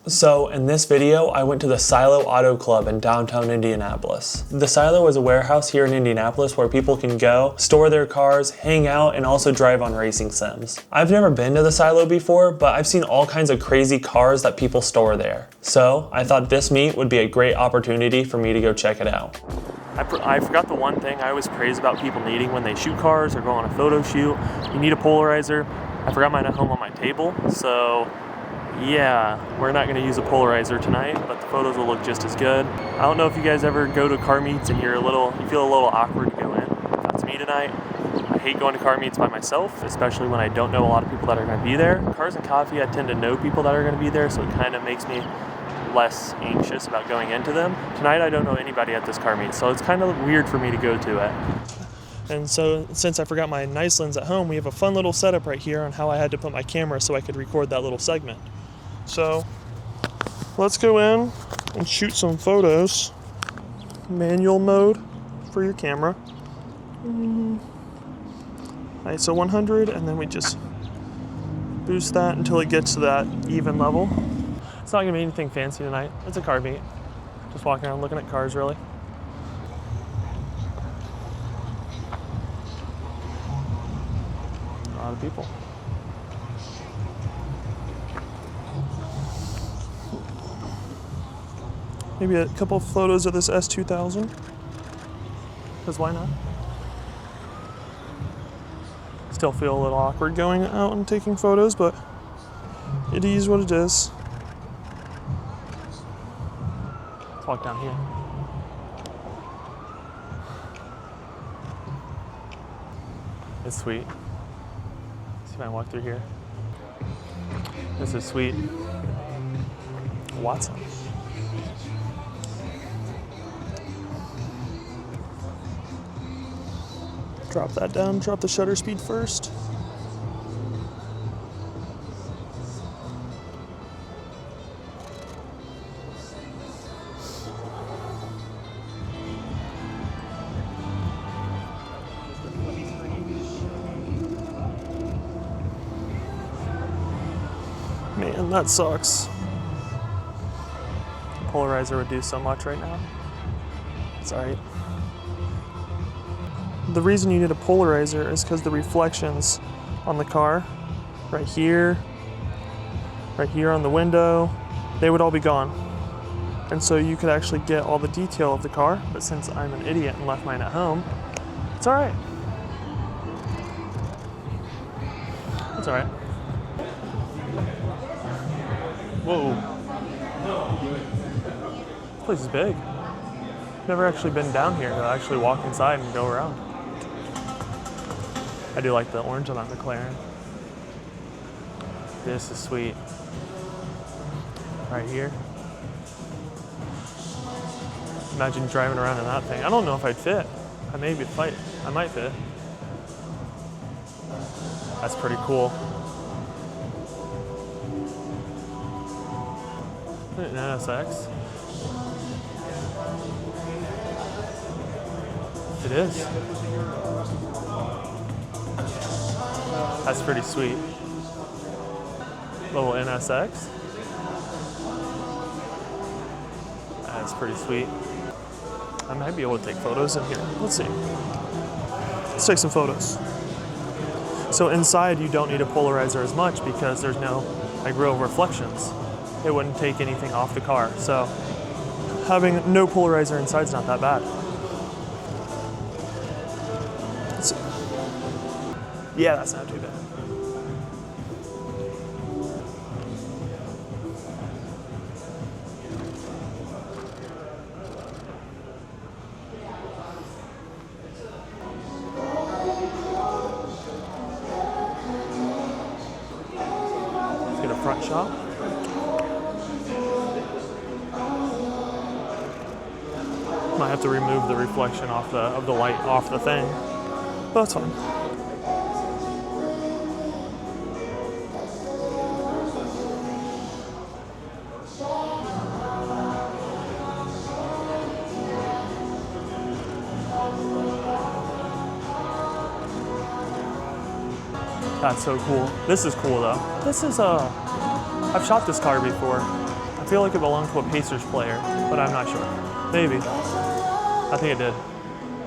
So in this video, I went to the Silo Auto Club in downtown Indianapolis. The Silo is a warehouse here in Indianapolis where people can go, store their cars, hang out, and also drive on racing sims. I've never been to the Silo before, but I've seen all kinds of crazy cars that people store there. So I thought this meet would be a great opportunity for me to go check it out. I forgot the one thing I always praise about people needing when they shoot cars or go on a photo shoot. You need a polarizer. I forgot mine at home on my table, so yeah, we're not going to use a polarizer tonight, but the photos will look just as good. I don't know if you guys ever go to car meets and you feel a little awkward to go in. That's me tonight. I hate going to car meets by myself, especially when I don't know a lot of people that are going to be there. Cars and Coffee, I tend to know people that are going to be there, so it kind of makes me less anxious about going into them. Tonight I don't know anybody at this car meet, so it's kind of weird for me to go to it. And so since I forgot my nice lens at home, we have a fun little setup right here on how I had to put my camera so I could record that little segment. So let's go in and shoot some photos. Manual mode for your camera. ISO 100, and then we just boost that until it gets to that even level. It's not gonna be anything fancy tonight. It's a car meet. Just walking around looking at cars, really. A lot of people. Maybe a couple photos of this S2000. Because why not? Still feel a little awkward going out and taking photos, but it is what it is. Let's walk down here. It's sweet. See if I can walk through here. This is sweet. Watson. Drop that down, drop the shutter speed first. Man, that sucks. The polarizer would do so much right now. It's alright. The reason you need a polarizer is because the reflections on the car, right here on the window, they would all be gone. And so you could actually get all the detail of the car, but since I'm an idiot and left mine at home, it's alright. It's alright. Whoa. This place is big. Never actually been down here to actually walk inside and go around. I do like the orange on that McLaren. This is sweet. Right here. Imagine driving around in that thing. I don't know if I'd fit. I might fit. That's pretty cool. An NSX. It is. That's pretty sweet. Little NSX. That's pretty sweet. I might be able to take photos in here. Let's see. Let's take some photos. So inside you don't need a polarizer as much because there's no real reflections. It wouldn't take anything off the car. So having no polarizer inside is not that bad. Let's see. Yeah, that's not too bad. Let's get a front shot. Might have to remove the reflection of the light off the thing, but that's fine. That's so cool. This is cool though. This is I've shot this car before. I feel like it belonged to a Pacers player, but I'm not sure. Maybe. I think it did.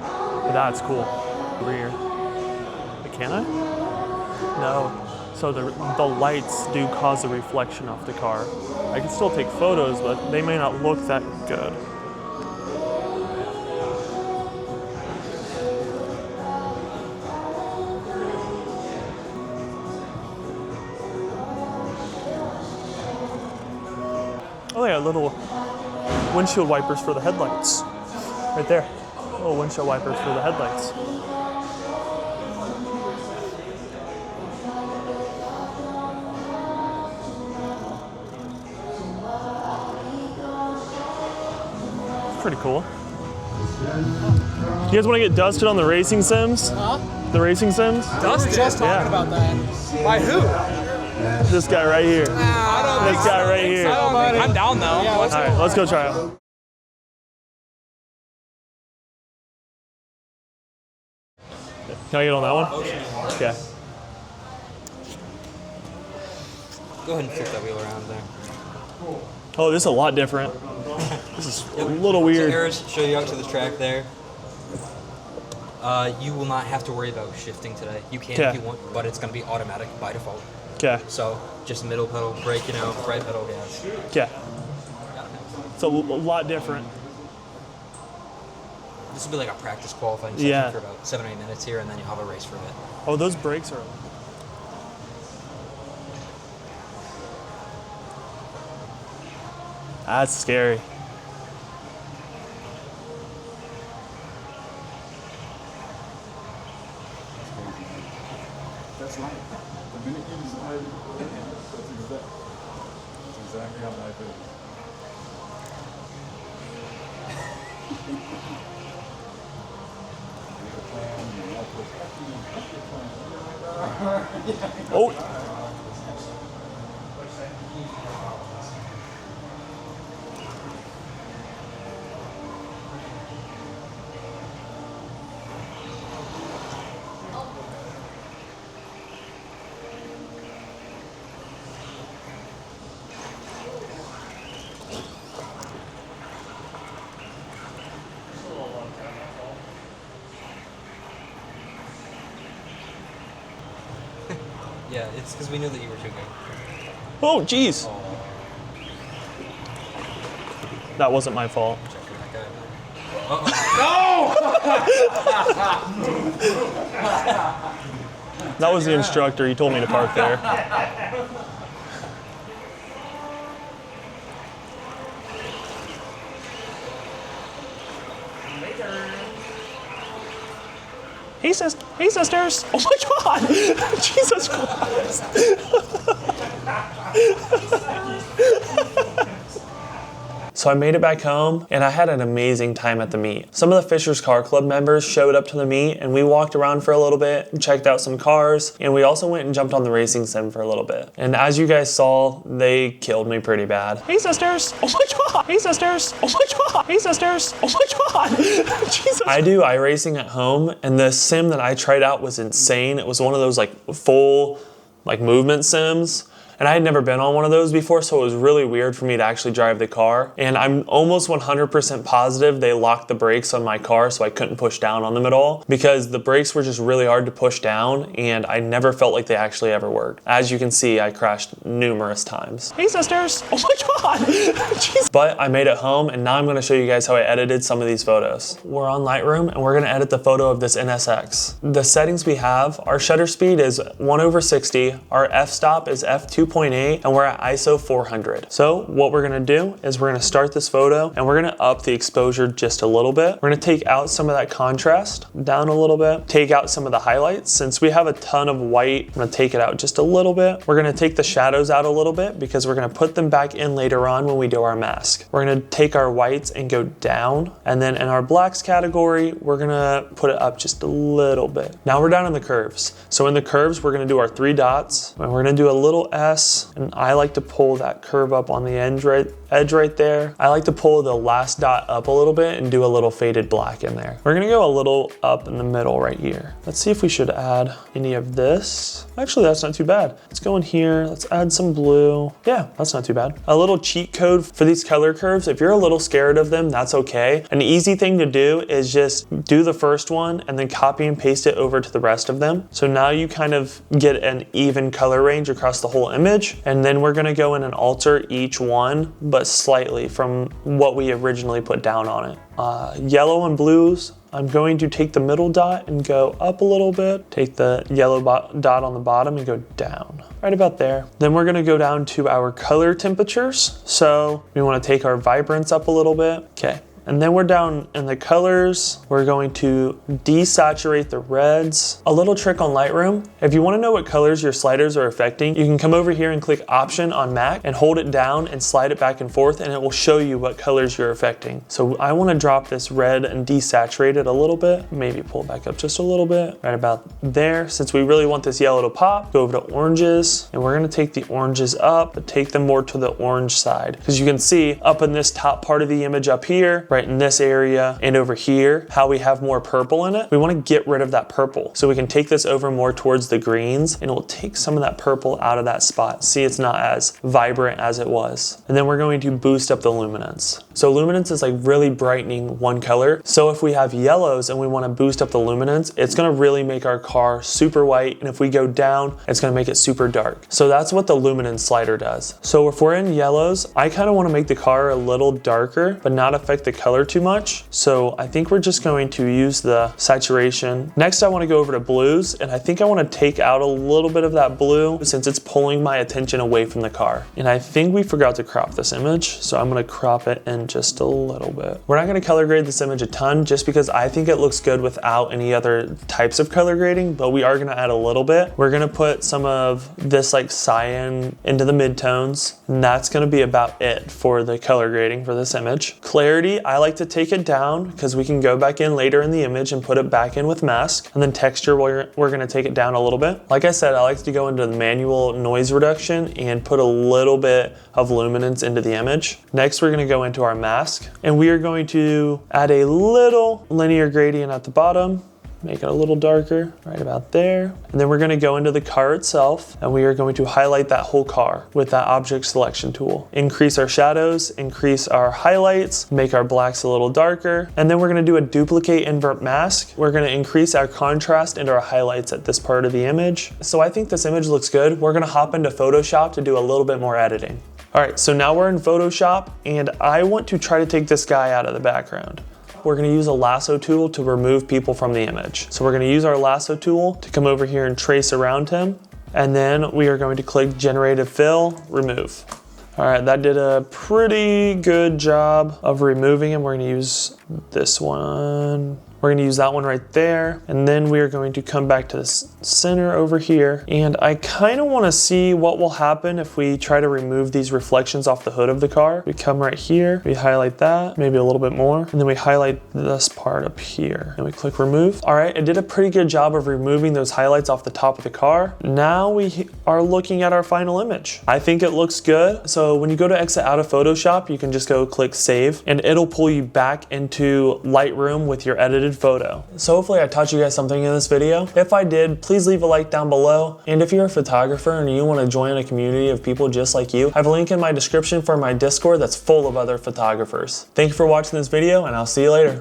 But that's cool. Over here. But can I? No. So the lights do cause a reflection off the car. I can still take photos, but they may not look that good. Oh, they got little windshield wipers for the headlights. Right there. Little windshield wipers for the headlights. Pretty cool. You guys want to get dusted on the racing sims? Huh? The racing sims? Dusted? We were just talking about that. By who? This guy right here. This guy right here. I'm down though. Yeah, all right, let's go try it. Can I get on that one? Okay. Go ahead and flip that wheel around there. Oh, this is a lot different. This is a little weird. So Eris, show you out to the track there. You will not have to worry about shifting today. You can if you want, but it's going to be automatic by default. Okay. So just middle pedal, brake, right pedal, gas. Okay. It's a lot different. This will be like a practice qualifying session for about 7 or 8 minutes here, and then you'll have a race for a bit. Oh, those brakes are... That's scary. That's right. The minute you decide, that's exactly how life is. Oh! Yeah, it's because we knew that you were too good. Oh, jeez. That wasn't my fault. That was the instructor. He told me to park there. Hey, hey, sisters! Oh my God! Jesus Christ! So I made it back home and I had an amazing time at the meet. Some of the Fisher's Car Club members showed up to the meet and we walked around for a little bit and checked out some cars, and we also went and jumped on the racing sim for a little bit. And as you guys saw, they killed me pretty bad. Hey sisters! Oh my God! Hey sisters! Oh my God! Hey sisters! Oh my God! Jesus! I do iRacing at home, and the sim that I tried out was insane. It was one of those like full like movement sims. And I had never been on one of those before, so it was really weird for me to actually drive the car. And I'm almost 100% positive they locked the brakes on my car so I couldn't push down on them at all, because the brakes were just really hard to push down and I never felt like they actually ever worked. As you can see, I crashed numerous times. Hey sisters! Oh my God! Jeez. But I made it home, and now I'm gonna show you guys how I edited some of these photos. We're on Lightroom and we're gonna edit the photo of this NSX. The settings we have, our shutter speed is 1/60, our f-stop is f2.8, and we're at ISO 400. So what we're gonna do is we're gonna start this photo and we're gonna up the exposure just a little bit. We're gonna take out some of that contrast down a little bit, take out some of the highlights. Since we have a ton of white, I'm gonna take it out just a little bit. We're gonna take the shadows out a little bit because we're gonna put them back in later on when we do our mask. We're gonna take our whites and go down, and then in our blacks category, we're gonna put it up just a little bit. Now we're down in the curves. So in the curves, we're gonna do our 3 dots, and we're gonna do a little S, S, and I like to pull that curve up on the edge right there. I like to pull the last dot up a little bit and do a little faded black in there. We're gonna go a little up in the middle right here. Let's see if we should add any of this. Actually, that's not too bad. Let's go in here, let's add some blue. Yeah, that's not too bad. A little cheat code for these color curves. If you're a little scared of them, that's okay. An easy thing to do is just do the first one and then copy and paste it over to the rest of them. So now you kind of get an even color range across the whole image. And then we're gonna go in and alter each one, but slightly from what we originally put down on it. Yellow and blues, I'm going to take the middle dot and go up a little bit, take the yellow dot on the bottom and go down, right about there. Then we're gonna go down to our color temperatures. So we wanna take our vibrance up a little bit. Okay. And then we're down in the colors. We're going to desaturate the reds. A little trick on Lightroom. If you want to know what colors your sliders are affecting, you can come over here and click Option on Mac and hold it down and slide it back and forth, and it will show you what colors you're affecting. So I want to drop this red and desaturate it a little bit. Maybe pull it back up just a little bit, right about there. Since we really want this yellow to pop, go over to oranges, and we're going to take the oranges up, but take them more to the orange side. Because you can see up in this top part of the image up here, right in this area and over here, how we have more purple in it. We want to get rid of that purple. So we can take this over more towards the greens and it will take some of that purple out of that spot. See, it's not as vibrant as it was. And then we're going to boost up the luminance. So luminance is like really brightening one color. So if we have yellows and we want to boost up the luminance, it's going to really make our car super white. And if we go down, it's going to make it super dark. So that's what the luminance slider does. So if we're in yellows, I kind of want to make the car a little darker, but not affect the color too much. So I think we're just going to use the saturation. Next, I want to go over to blues, and I think I want to take out a little bit of that blue since it's pulling my attention away from the car. And I think we forgot to crop this image, so I'm going to crop it in just a little bit. We're not going to color grade this image a ton just because I think it looks good without any other types of color grading, but we are going to add a little bit. We're going to put some of this like cyan into the midtones, and that's going to be about it for the color grading for this image. Clarity, I like to take it down because we can go back in later in the image and put it back in with mask. And then texture, we're going to take it down a little bit. Like I said, I like to go into the manual noise reduction and put a little bit of luminance into the image. Next, we're going to go into our mask and we are going to add a little linear gradient at the bottom. Make it a little darker, right about there. And then we're gonna go into the car itself and we are going to highlight that whole car with that object selection tool. Increase our shadows, increase our highlights, make our blacks a little darker. And then we're gonna do a duplicate invert mask. We're gonna increase our contrast and our highlights at this part of the image. So I think this image looks good. We're gonna hop into Photoshop to do a little bit more editing. All right, so now we're in Photoshop and I want to try to take this guy out of the background. We're going to use a lasso tool to remove people from the image. So we're going to use our lasso tool to come over here and trace around him. And then we are going to click Generative Fill, Remove. All right, that did a pretty good job of removing him. We're going to use this one. We're gonna use that one right there. And then we are going to come back to the center over here. And I kind of wanna see what will happen if we try to remove these reflections off the hood of the car. We come right here, we highlight that, maybe a little bit more. And then we highlight this part up here and we click remove. All right, it did a pretty good job of removing those highlights off the top of the car. Now we are looking at our final image. I think it looks good. So when you go to exit out of Photoshop, you can just go click save and it'll pull you back into Lightroom with your edited photo. So hopefully I taught you guys something in this video. If I did, please leave a like down below. And if you're a photographer and you want to join a community of people just like you, I have a link in my description for my Discord that's full of other photographers. Thank you for watching this video and I'll see you later.